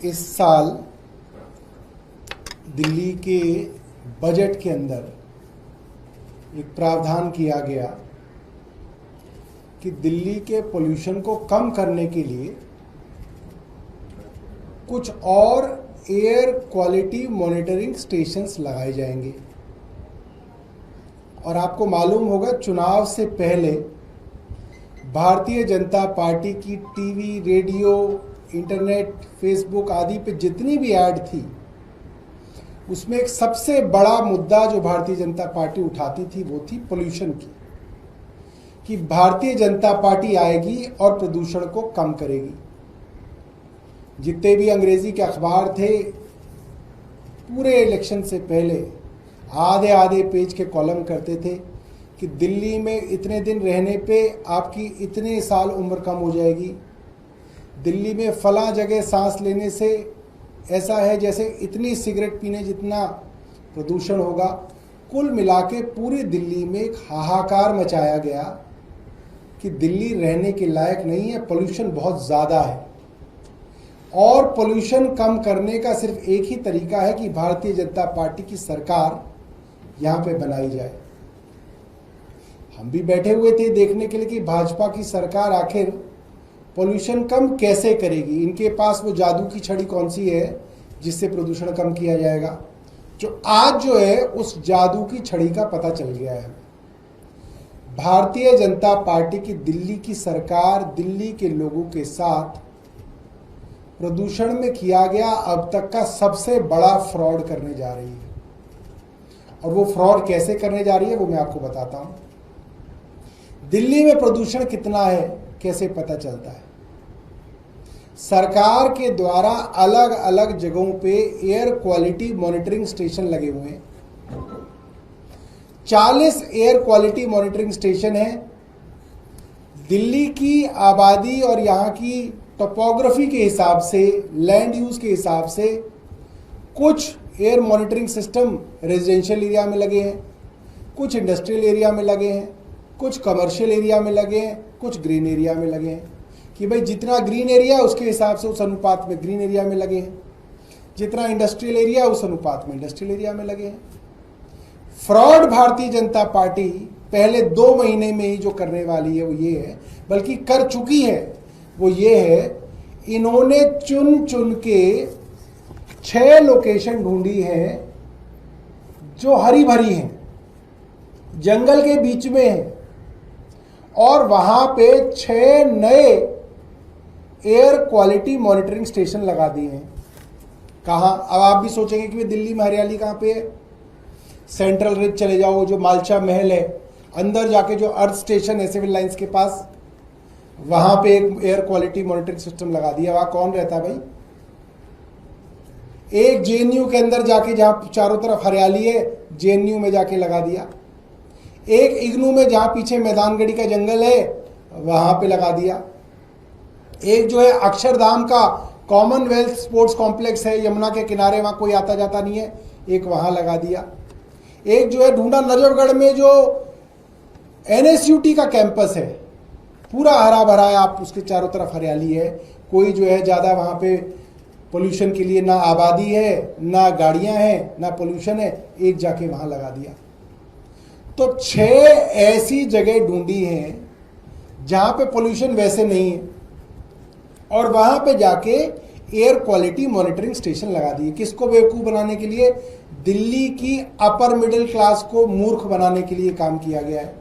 इस साल दिल्ली के बजट के अंदर एक प्रावधान किया गया कि दिल्ली के पोल्यूशन को कम करने के लिए कुछ और एयर क्वालिटी मॉनिटरिंग स्टेशंस लगाए जाएंगे। और आपको मालूम होगा, चुनाव से पहले भारतीय जनता पार्टी की टीवी, रेडियो, इंटरनेट, फेसबुक आदि पे जितनी भी ऐड थी, उसमें एक सबसे बड़ा मुद्दा जो भारतीय जनता पार्टी उठाती थी वो थी पोल्यूशन की, कि भारतीय जनता पार्टी आएगी और प्रदूषण को कम करेगी। जितने भी अंग्रेजी के अखबार थे, पूरे इलेक्शन से पहले आधे आधे पेज के कॉलम करते थे कि दिल्ली में इतने दिन रहने पे आपकी इतने साल उम्र कम हो जाएगी, दिल्ली में फला जगह सांस लेने से ऐसा है जैसे इतनी सिगरेट पीने जितना प्रदूषण होगा। कुल मिला के पूरी दिल्ली में एक हाहाकार मचाया गया कि दिल्ली रहने के लायक नहीं है, पोल्यूशन बहुत ज़्यादा है। और पोल्यूशन कम करने का सिर्फ एक ही तरीका है कि भारतीय जनता पार्टी की सरकार यहाँ पे बनाई जाए। हम भी बैठे हुए थे देखने के लिए कि भाजपा की सरकार आखिर पोल्यूशन कम कैसे करेगी। इनके पास वो जादू की छड़ी कौन सी है जिससे प्रदूषण कम किया जाएगा। जो आज जो है उस जादू की छड़ी का पता चल गया है। भारतीय जनता पार्टी की दिल्ली की सरकार दिल्ली के लोगों के साथ प्रदूषण में किया गया अब तक का सबसे बड़ा फ्रॉड करने जा रही है। और वो फ्रॉड कैसे करने जा रही है वो मैं आपको बताता हूं। दिल्ली में प्रदूषण कितना है कैसे पता चलता है? सरकार के द्वारा अलग अलग जगहों पे एयर क्वालिटी मॉनिटरिंग स्टेशन लगे हुए हैं। 40 एयर क्वालिटी मॉनिटरिंग स्टेशन है। दिल्ली की आबादी और यहाँ की टोपोग्राफी के हिसाब से, लैंड यूज के हिसाब से कुछ air monitoring system residential area में लगे हैं, कुछ इंडस्ट्रियल एरिया में लगे हैं, कुछ कमर्शियल एरिया में लगे हैं, कुछ ग्रीन एरिया में लगे हैं। कि भाई जितना ग्रीन एरिया उसके हिसाब से उस अनुपात में ग्रीन एरिया में लगे हैं, जितना इंडस्ट्रियल एरिया उस अनुपात में इंडस्ट्रियल एरिया में लगे हैं। फ्रॉड भारतीय जनता पार्टी पहले 2 महीने में ही जो करने वाली है वो ये है, बल्कि कर चुकी है, वो ये है, इन्होंने चुन चुन के 6 लोकेशन ढूंढी है जो हरी भरी हैं, जंगल के बीच में है, और वहां पे 6 नए एयर क्वालिटी मॉनिटरिंग स्टेशन लगा दिए हैं। कहाँ? अब आप भी सोचेंगे कि दिल्ली में हरियाली कहाँ पे है? सेंट्रल रिज चले जाओ, जो मालचा महल है, अंदर जाके जो अर्थ स्टेशन है सिविल लाइंस के पास, वहां पे एक एयर क्वालिटी मॉनिटरिंग सिस्टम लगा दिया। वहां कौन रहता है भाई? एक जेएनयू के अंदर जाके, जहां चारों तरफ हरियाली है, जेएनयू में जाके लगा दिया। एक इग्नू में जहां पीछे मैदानगढ़ी का जंगल है वहां पे लगा दिया। एक जो है अक्षरधाम का कॉमनवेल्थ स्पोर्ट्स कॉम्प्लेक्स है यमुना के किनारे, वहां कोई आता जाता नहीं है, एक वहां लगा दिया। एक जो है ढूंढा नजफगढ़ में जो एनएसयूटी का कैंपस है, पूरा हरा भरा है, आप उसके चारों तरफ हरियाली है, कोई जो है ज्यादा वहां पे पोल्यूशन के लिए ना आबादी है, ना गाड़ियां हैं, ना पोल्यूशन है, एक जाके वहां लगा दिया। तो 6 ऐसी जगह ढूंढी हैं जहां पे पोल्यूशन वैसे नहीं है, और वहां पे जाके एयर क्वालिटी मॉनिटरिंग स्टेशन लगा दिए। किसको बेवकूफ बनाने के लिए? दिल्ली की अपर मिडिल क्लास को मूर्ख बनाने के लिए काम किया गया है।